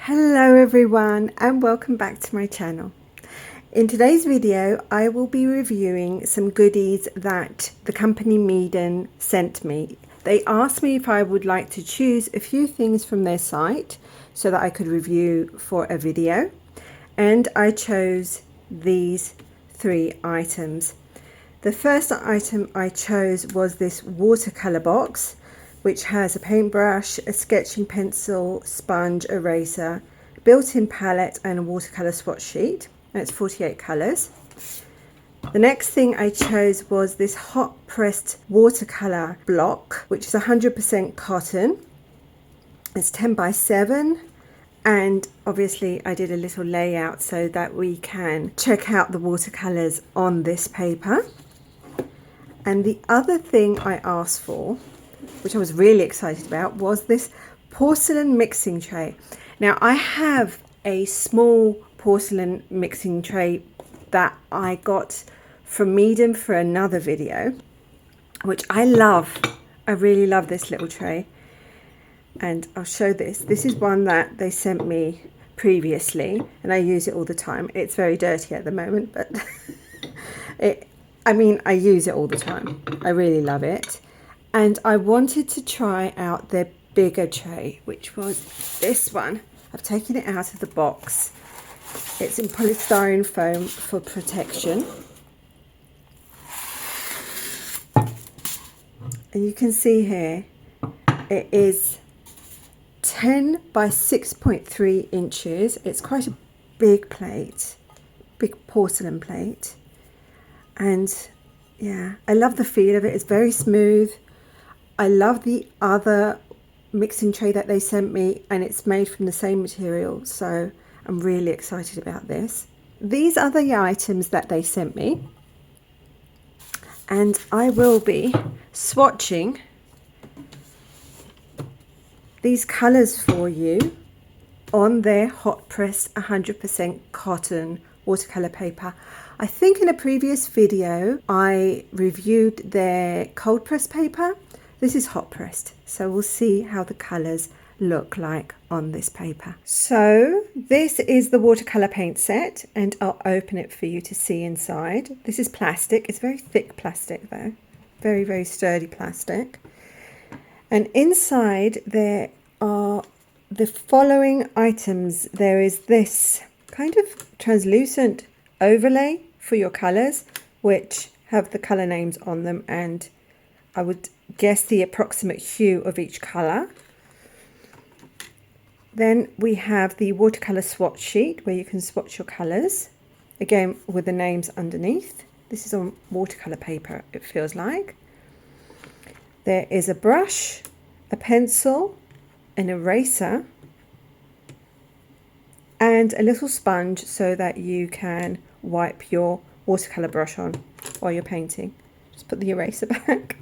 Hello everyone and welcome back to my channel. In today's video I will be reviewing some goodies that the company Meeden sent me. They asked me if I would like to choose a few things from their site so that I could review for a video, and I chose these three items. The first item I chose was this watercolor box, which has a paintbrush, a sketching pencil, sponge, eraser, built-in palette and a watercolor swatch sheet, and it's 48 colors. The next thing I chose was this hot pressed watercolor block, which is 100% cotton. It's 10 by 7, and obviously I did a little layout so that we can check out the watercolors on this paper. And the other thing I asked for, which I was really excited about, was this porcelain mixing tray. Now I have a small porcelain mixing tray that I got from Meeden for another video, which I love. I really love this little tray, and I'll show this. This is one that they sent me previously and I use it all the time. It's very dirty at the moment, but I use it all the time. I really love it. And I wanted to try out their bigger tray, which was this one. I've taken it out of the box. It's in polystyrene foam for protection. And you can see here, it is 10 by 6.3 inches. It's quite a big plate, big porcelain plate. And yeah, I love the feel of it. It's very smooth. I love the other mixing tray that they sent me, and it's made from the same material, so I'm really excited about this. These are the items that they sent me, and I will be swatching these colors for you on their hot pressed 100% cotton watercolor paper. I think in a previous video I reviewed their cold pressed paper. This is hot pressed, so we'll see how the colors look like on this paper. So this is the watercolor paint set, and I'll open it for you to see inside. This is plastic. It's very thick plastic though, very, very sturdy plastic. And inside there are the following items. There is this kind of translucent overlay for your colors, which have the color names on them, and I would guess the approximate hue of each color. Then we have the watercolor swatch sheet where you can swatch your colors, again with the names underneath. This is on watercolor paper, it feels like. There is a brush, a pencil, an eraser, and a little sponge so that you can wipe your watercolor brush on while you're painting. Just put the eraser back.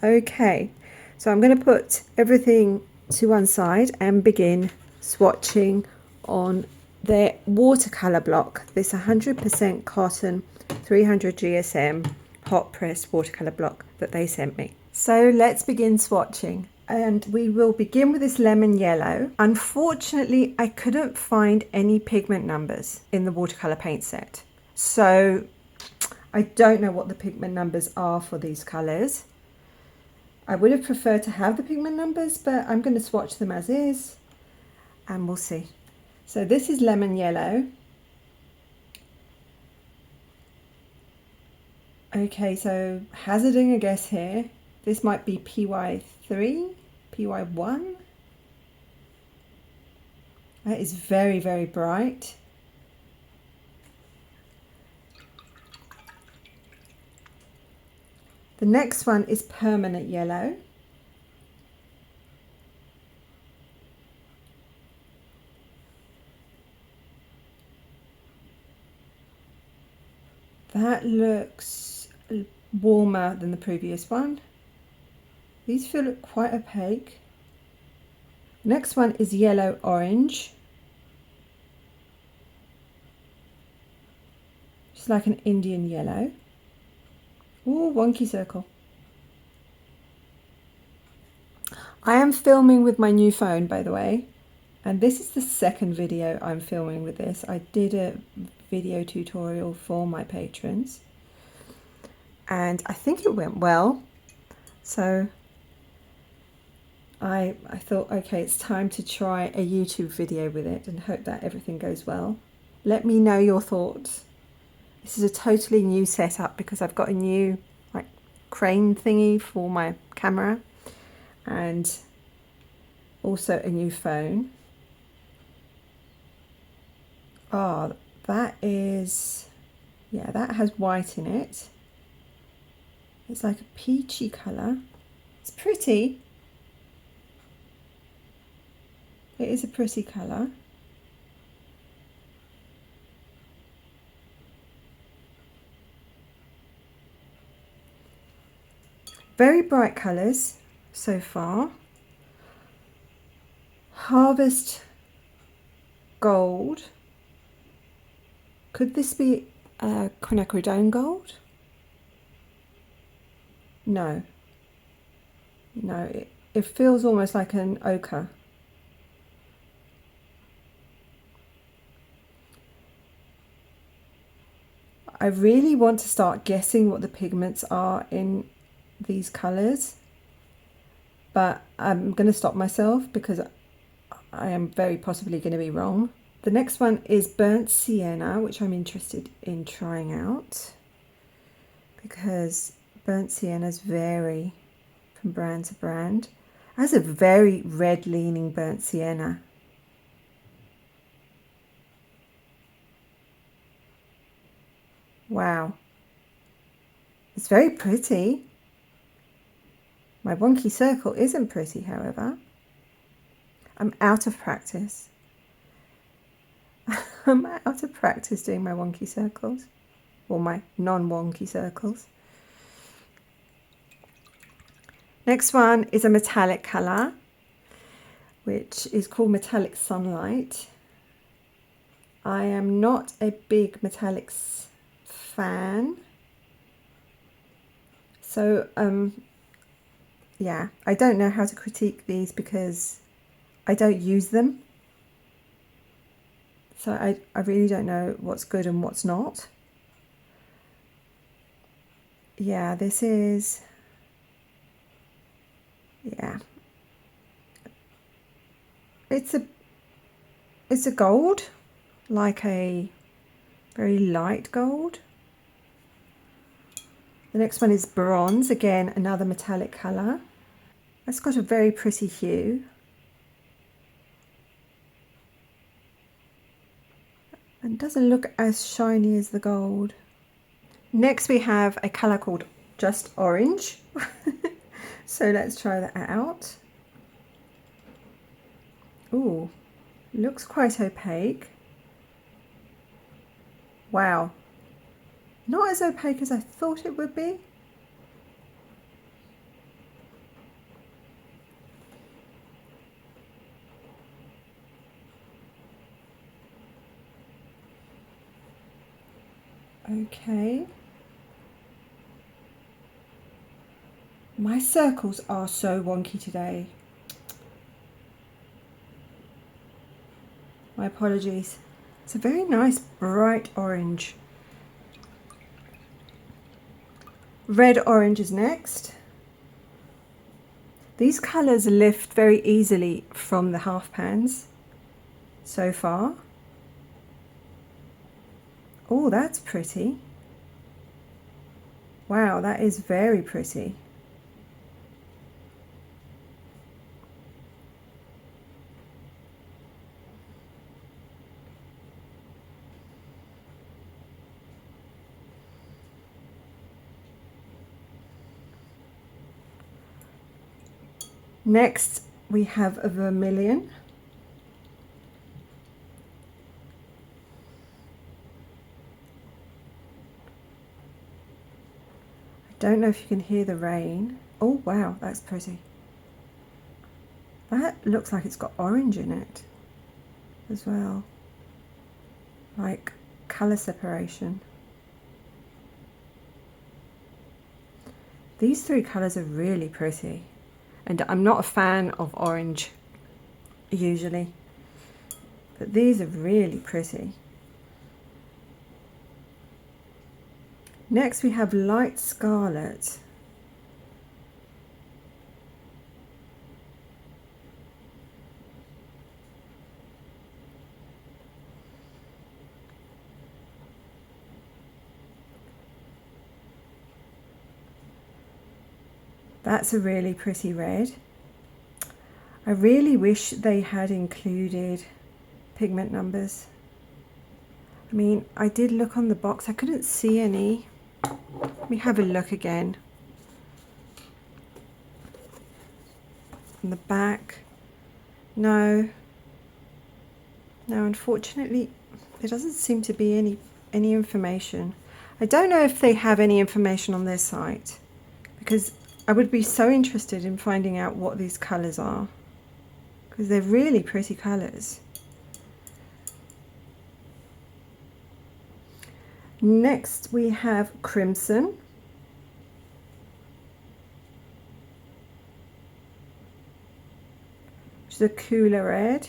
Okay, so I'm going to put everything to one side and begin swatching on their watercolor block, this 100% cotton 300 GSM hot pressed watercolor block that they sent me. So let's begin swatching, and we will begin with this lemon yellow. Unfortunately, I couldn't find any pigment numbers in the watercolor paint set, so I don't know what the pigment numbers are for these colors. I would have preferred to have the pigment numbers, but I'm going to swatch them as is and we'll see. So this is lemon yellow. Okay, so hazarding a guess here, this might be PY3, PY1. That is very, very bright. The next one is permanent yellow. That looks warmer than the previous one. These feel quite opaque. Next one is yellow orange. Just like an Indian yellow. Ooh, wonky circle. I am filming with my new phone, by the way. And this is the second video I'm filming with this. I did a video tutorial for my patrons and I think it went well. So I thought, okay, it's time to try a YouTube video with it and hope that everything goes well. Let me know your thoughts. This is a totally new setup because I've got a new like crane thingy for my camera and also a new phone. Oh, that is, yeah, that has white in it. It's like a peachy colour. It's pretty. It is a pretty colour. Very bright colours so far. Harvest gold. Could this be quinacridone gold? No. No, it feels almost like an ochre. I really want to start guessing what the pigments are in these colours, but I'm going to stop myself because I am very possibly going to be wrong. The next one is burnt sienna, which I'm interested in trying out because burnt siennas vary from brand to brand. It has a very red leaning burnt sienna. Wow, it's very pretty. My wonky circle isn't pretty, however. I'm out of practice. I'm out of practice doing my wonky circles, or my non-wonky circles. Next one is a metallic colour, which is called Metallic Sunlight. I am not a big metallics fan, so yeah, I don't know how to critique these because I don't use them. So I really don't know what's good and what's not. Yeah, this is, yeah, it's a gold, like a very light gold. The next one is bronze, again another metallic colour. It's got a very pretty hue. And doesn't look as shiny as the gold. Next we have a colour called Just Orange. So let's try that out. Ooh, looks quite opaque. Wow, not as opaque as I thought it would be. Okay. My circles are so wonky today. My apologies. It's a very nice bright orange. Red orange is next. These colours lift very easily from the half pans so far. Oh, that's pretty. Wow, that is very pretty. Next, we have a vermilion. Don't know if you can hear the rain. Oh wow, that's pretty. That looks like it's got orange in it as well, like colour separation. These three colours are really pretty, and I'm not a fan of orange usually. But these are really pretty. Next we have light scarlet. That's a really pretty red. I really wish they had included pigment numbers. I mean, I did look on the box, I couldn't see any. Let me have a look again. On the back, no, unfortunately there doesn't seem to be any information. I don't know if they have any information on their site, because I would be so interested in finding out what these colours are, because they're really pretty colours. Next we have crimson. Which is a cooler red.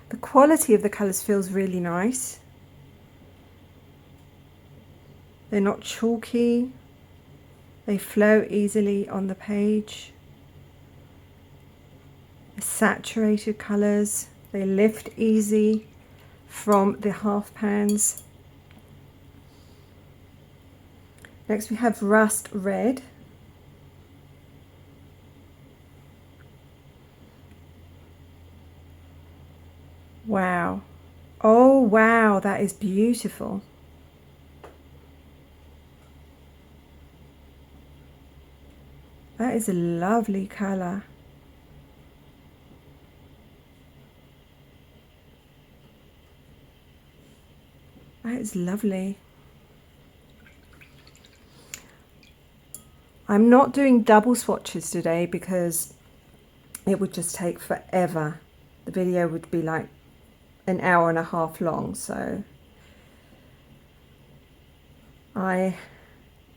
The quality of the colours feels really nice. They're not chalky. They flow easily on the page. Saturated colours, they lift easy from the half pans. Next we have rust red. Wow, oh wow, that is beautiful. That is a lovely colour. That is lovely. I'm not doing double swatches today because it would just take forever. The video would be like an hour and a half long, so I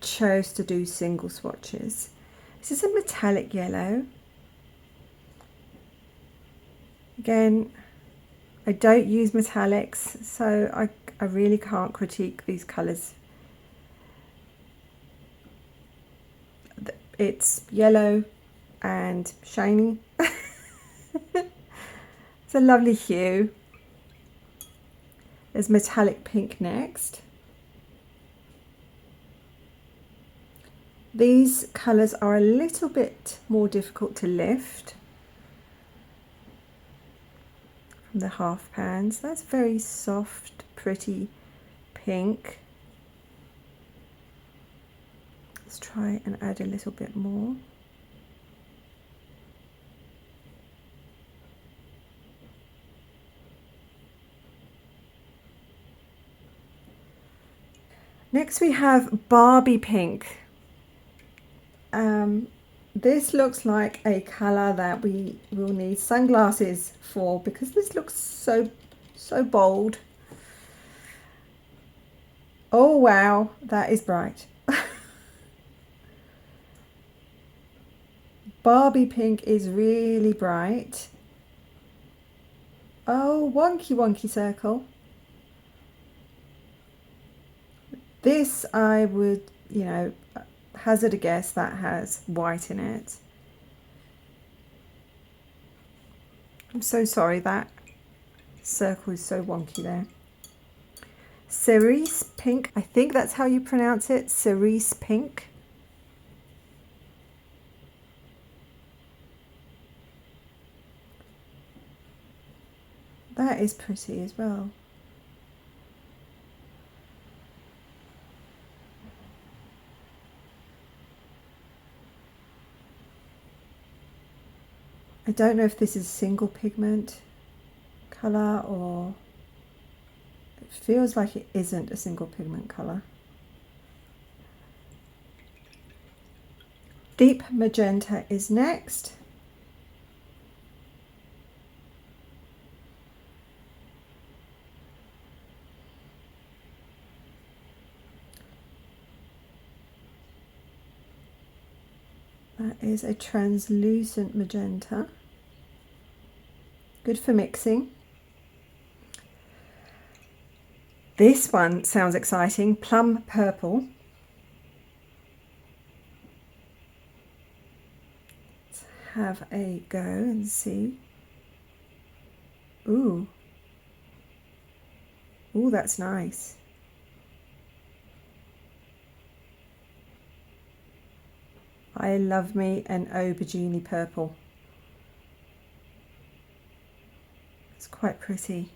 chose to do single swatches. This is a metallic yellow. Again, I don't use metallics, so I really can't critique these colours. It's yellow and shiny. It's a lovely hue. There's metallic pink next. These colours are a little bit more difficult to lift from the half pans. That's very soft, pretty pink. Let's try and add a little bit more. Next we have Barbie pink. This looks like a colour that we will need sunglasses for, because this looks so bold. Oh wow, that is bright. Barbie pink is really bright. Oh, wonky circle. This I would, you know, hazard a guess that has white in it. I'm so sorry, that circle is so wonky there. Cerise pink, I think that's how you pronounce it, cerise pink. That is pretty as well. I don't know if this is a single pigment colour, or it feels like it isn't a single pigment colour. Deep magenta is next. That is a translucent magenta. Good for mixing. This one sounds exciting. Plum purple. Let's have a go and see. Ooh. Ooh, that's nice. I love me an aubergine purple. It's quite pretty.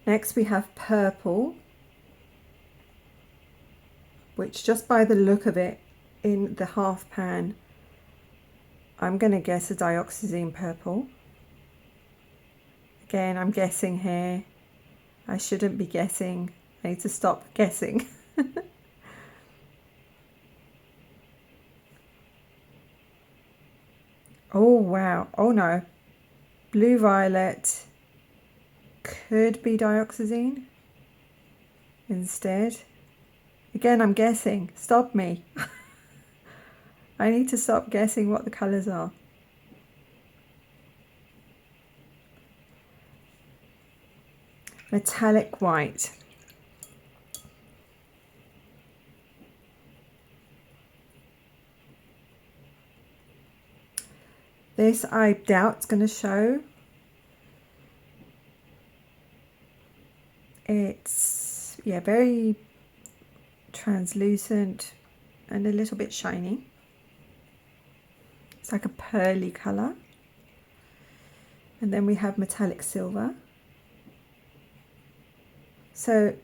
Next we have purple, which just by the look of it in the half pan, I'm going to guess a dioxazine purple. Again, I'm guessing here. I shouldn't be guessing. I need to stop guessing. Oh wow, oh no. Blue violet could be dioxazine instead. Again, I'm guessing. Stop me. I need to stop guessing what the colours are. Metallic white. This I doubt it's going to show. It's, yeah, very translucent and a little bit shiny. It's like a pearly colour. And then we have metallic silver. So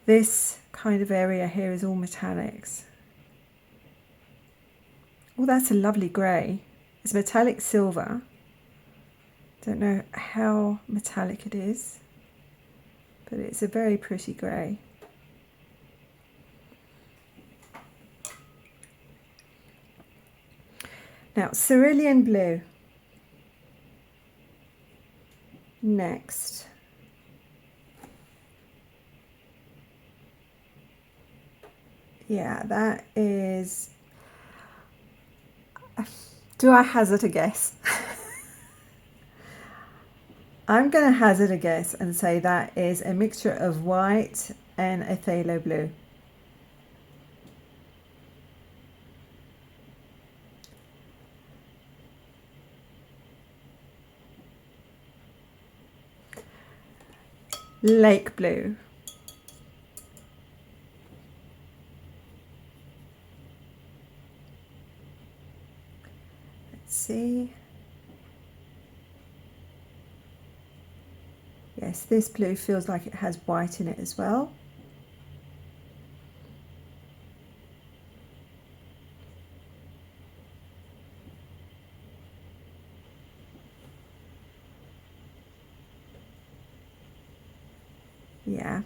this kind of area here is all metallics. Oh, that's a lovely grey. It's metallic silver. Don't know how metallic it is, but it's a very pretty grey. Now, cerulean blue. Next. Yeah, that is... Do I hazard a guess? I'm going to hazard a guess and say that is a mixture of white and a phthalo blue. Lake blue. Let's see. Yes, this blue feels like it has white in it as well. Yeah.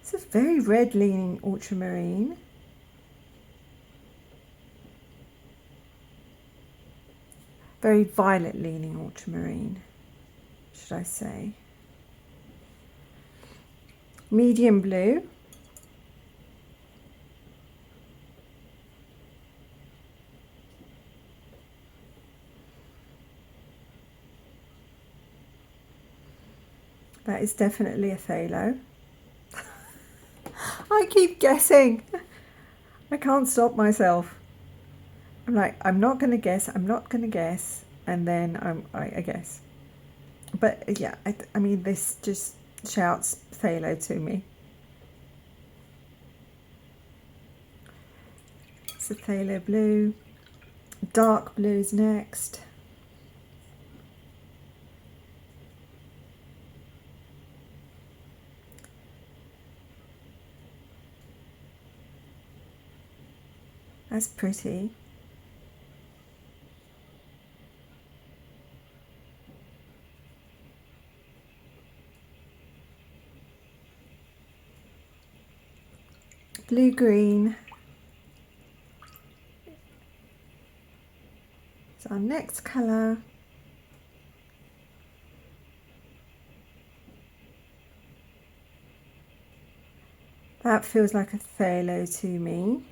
It's a very red leaning ultramarine. Very violet leaning ultramarine, should I say. Medium blue. That is definitely a phthalo. I keep guessing. I can't stop myself. I'm like, I'm not going to guess, I'm not going to guess, and then I guess. But yeah, I mean, this just shouts phthalo to me. It's a phthalo blue. Dark blue's next. That's pretty. Blue-green. So our next colour. That feels like a phthalo to me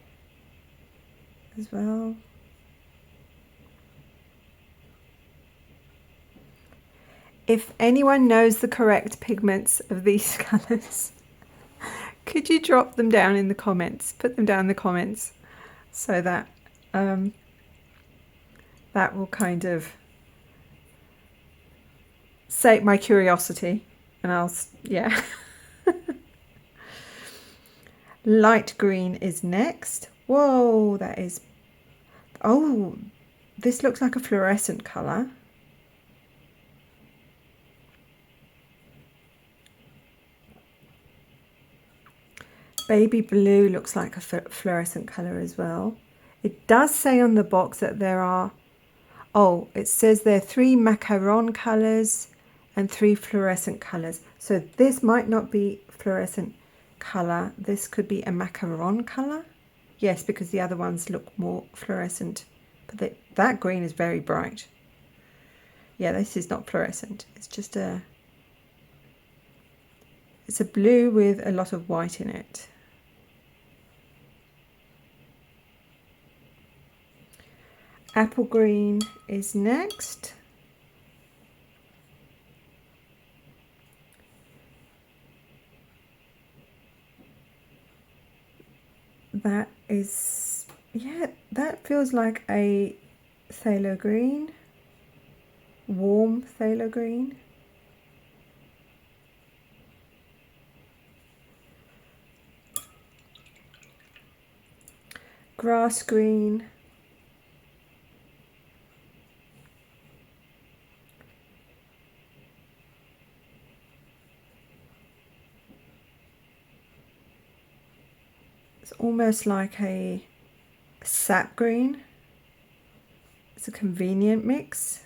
as well. If anyone knows the correct pigments of these colours, could you drop them down in the comments? Put them down in the comments so that that will kind of sate my curiosity, and yeah. Light green is next. Whoa, that is, oh, this looks like a fluorescent colour. Baby blue looks like a fluorescent colour as well. It does say on the box that there are, oh, it says there are 3 macaron colours and 3 fluorescent colours. So this might not be fluorescent colour. This could be a macaron colour. Yes, because the other ones look more fluorescent. But that green is very bright. Yeah, this is not fluorescent. It's just it's a blue with a lot of white in it. Apple green is next. That is, yeah, that feels like a phthalo green, warm phthalo green. Grass green. It's almost like a sap green. It's a convenient mix.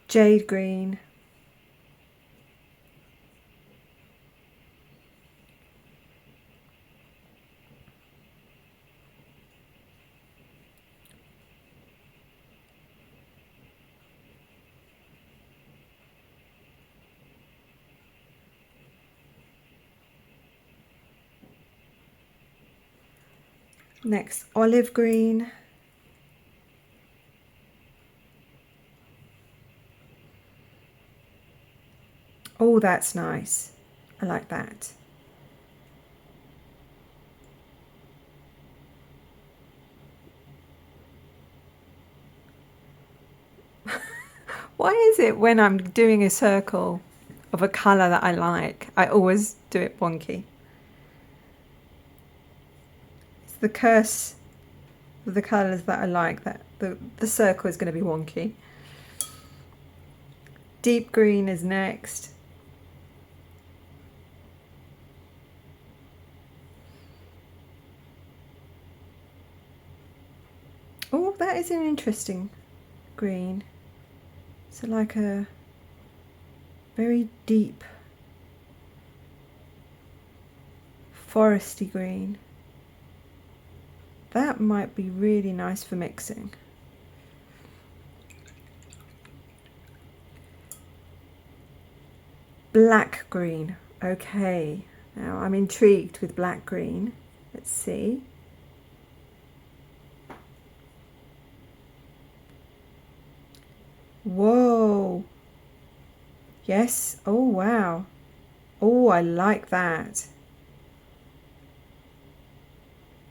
Jade green. Next, olive green. Oh, that's nice. I like that. Why is it when I'm doing a circle of a colour that I like, I always do it wonky? It's the curse of the colours that I like, that the circle is going to be wonky. Deep green is next. Oh, that is an interesting green. So like a very deep foresty green. That might be really nice for mixing. Black green. Okay, now I'm intrigued with black green. Let's see. Whoa. Yes. Oh, wow. Oh, I like that.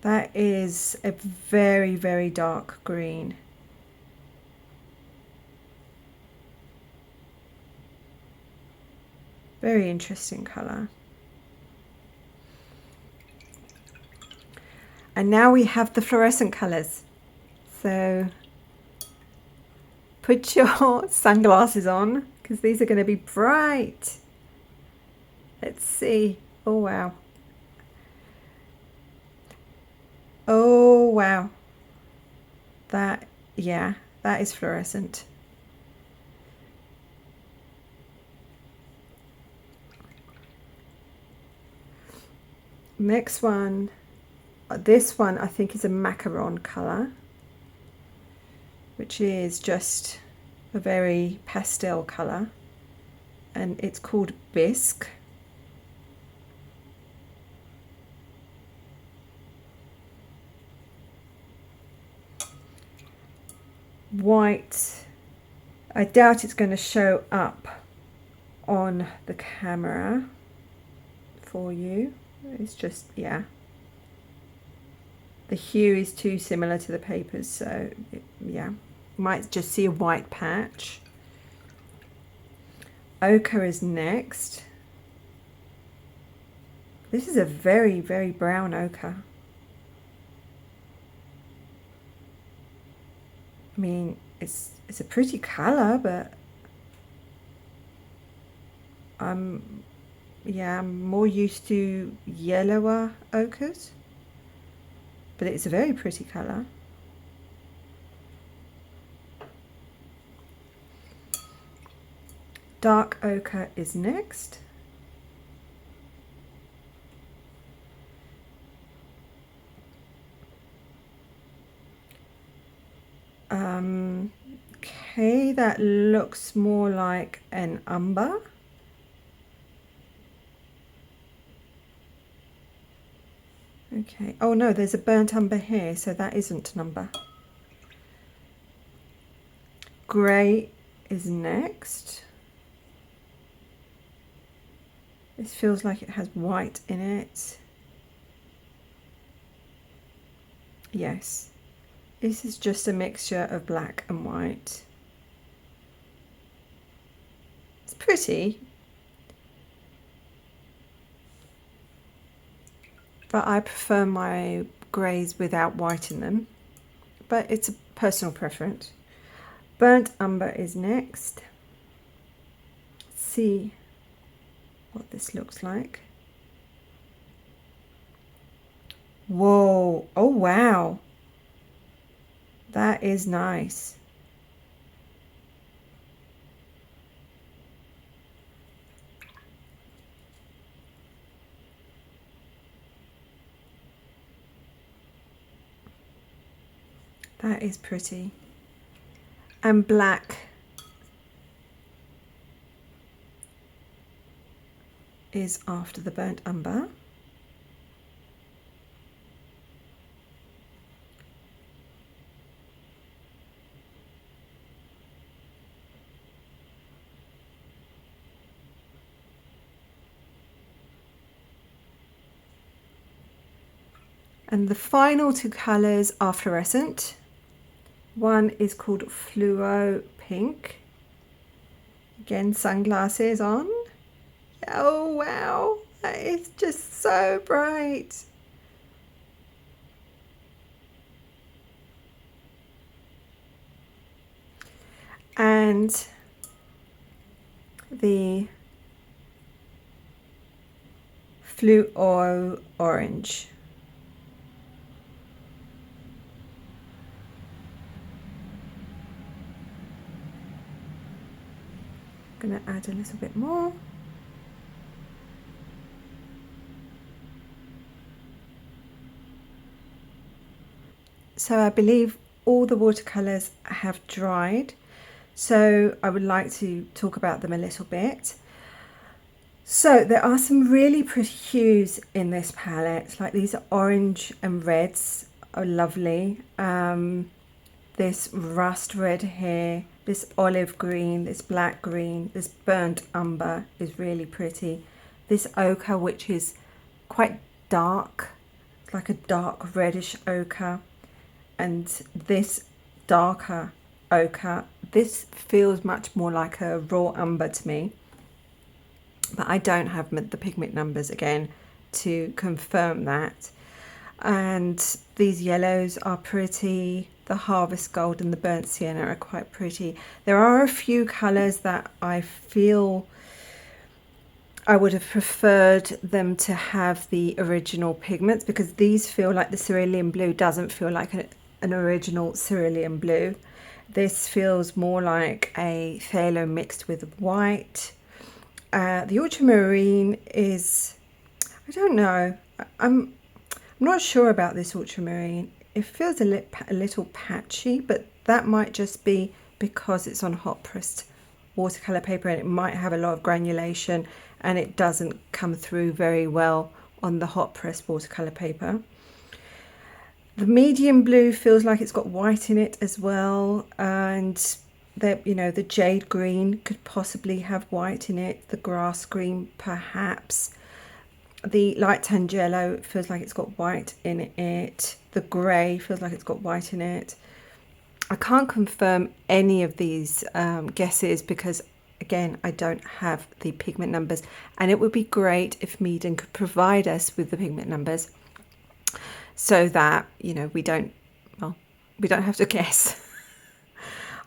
That is a very, very dark green. Very interesting colour. And now we have the fluorescent colours. So put your sunglasses on, because these are going to be bright. Let's see. Oh, wow. Oh, wow. That, yeah, that is fluorescent. Next one, this one I think is a macaron colour, which is just a very pastel colour. and it's called Bisque. White. I doubt it's going to show up on the camera for you. It's just, yeah, the hue is too similar to the papers, so yeah, you might just see a white patch. Ochre is next. This is a very, very brown ochre. I mean, it's a pretty colour, but I'm more used to yellower ochres, but it's a very pretty colour. Dark ochre is next. Okay, that looks more like an umber. Okay, oh no, there's a burnt umber here, so that isn't an umber. Grey is next. This feels like it has white in it. Yes, this is just a mixture of black and white. It's pretty, but I prefer my greys without white in them, but it's a personal preference. Burnt umber is next. Let's see what this looks like. Whoa, oh wow, that is nice. That is pretty. And black is after the burnt umber. And the final two colours are fluorescent. One is called Fluo Pink. Again, sunglasses on. Oh wow, that is just so bright. And the Fluo Orange. I'm going to add a little bit more. So I believe all the watercolours have dried, so I would like to talk about them a little bit. So there are some really pretty hues in this palette, like these orange and reds are lovely. This rust red here, this olive green, this black green, this burnt umber is really pretty. This ochre, which is quite dark, like a dark reddish ochre, and this darker ochre, this feels much more like a raw umber to me, but I don't have the pigment numbers again to confirm that. And these yellows are pretty. The harvest gold and the burnt sienna are quite pretty. There are a few colours that I feel I would have preferred them to have the original pigments, because these feel like the cerulean blue doesn't feel like an original cerulean blue. This feels more like a phthalo mixed with white. The ultramarine is, I don't know, I'm not sure about this ultramarine. It feels a little patchy, but that might just be because it's on hot pressed watercolor paper, and it might have a lot of granulation and it doesn't come through very well on the hot press watercolor paper. The medium blue feels like it's got white in it as well, and the jade green could possibly have white in it, the grass green perhaps. The light tan yellow feels like it's got white in it. The grey feels like it's got white in it. I can't confirm any of these guesses because, again, I don't have the pigment numbers, and it would be great if Meeden could provide us with the pigment numbers so that, we don't have to guess.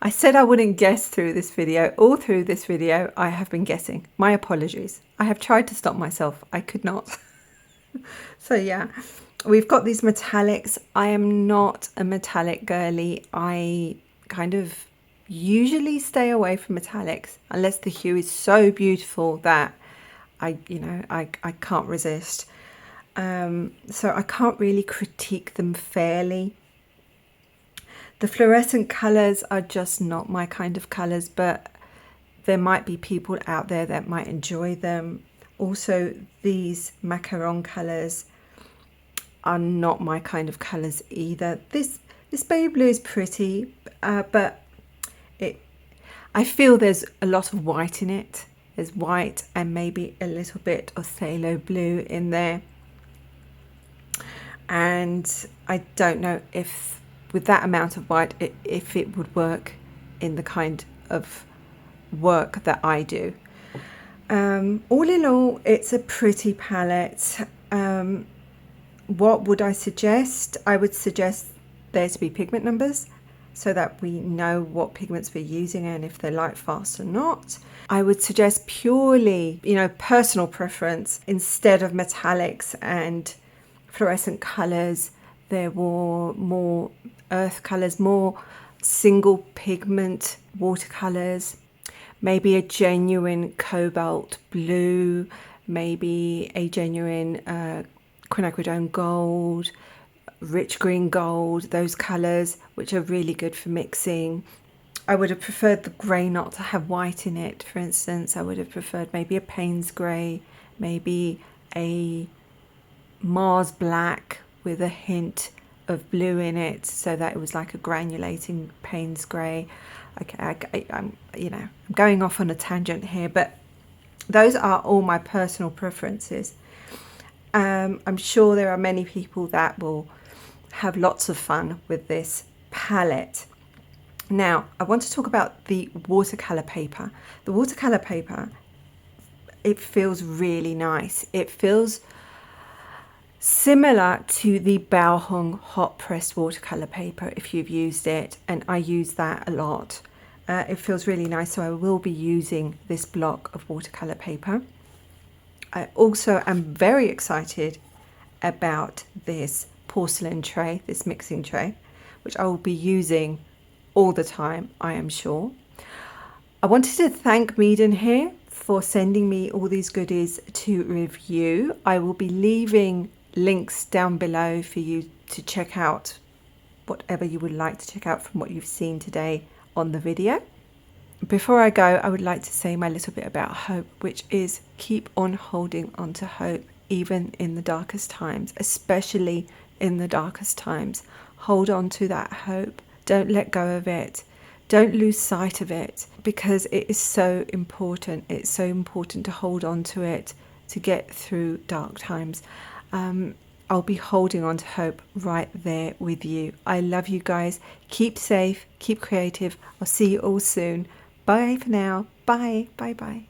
I said I wouldn't guess through this video. All through this video, I have been guessing. My apologies. I have tried to stop myself. I could not. So yeah, we've got these metallics. I am not a metallic girly. I kind of usually stay away from metallics unless the hue is so beautiful that I can't resist. So I can't really critique them fairly. The fluorescent colours are just not my kind of colours, but there might be people out there that might enjoy them. Also, these macaron colours are not my kind of colours either. This baby blue is pretty, but I feel there's a lot of white in it. There's white and maybe a little bit of phthalo blue in there. And I don't know if with that amount of white, if it would work in the kind of work that I do. All in all, it's a pretty palette. What would I suggest? I would suggest there to be pigment numbers so that we know what pigments we're using and if they're light fast or not. I would suggest purely, personal preference, instead of metallics and fluorescent colors, there were more earth colors, more single pigment watercolors, maybe a genuine cobalt blue, maybe a genuine quinacridone gold, rich green gold, those colors which are really good for mixing. I would have preferred the grey not to have white in it, for instance. I would have preferred maybe a Payne's grey, maybe a Mars black with a hint of blue in it, so that it was like a granulating Payne's grey. Okay, I'm going off on a tangent here, but those are all my personal preferences. I'm sure there are many people that will have lots of fun with this palette. Now, I want to talk about the watercolor paper. The watercolor paper, it feels really nice. It feels similar to the Baohong hot pressed watercolor paper if you've used it, and I use that a lot. It feels really nice, so I will be using this block of watercolor paper. I also am very excited about this porcelain tray, this mixing tray, which I will be using all the time, I am sure. I wanted to thank Meeden here for sending me all these goodies to review. I will be leaving links down below for you to check out whatever you would like to check out from what you've seen today on the video. Before I go, I would like to say my little bit about hope, which is keep on holding on to hope, even in the darkest times, especially in the darkest times. Hold on to that hope. Don't let go of it. Don't lose sight of it, because it is so important. It's so important to hold on to it to get through dark times. I'll be holding on to hope right there with you. I love you guys. Keep safe, keep creative. I'll see you all soon. Bye for now. Bye. Bye bye.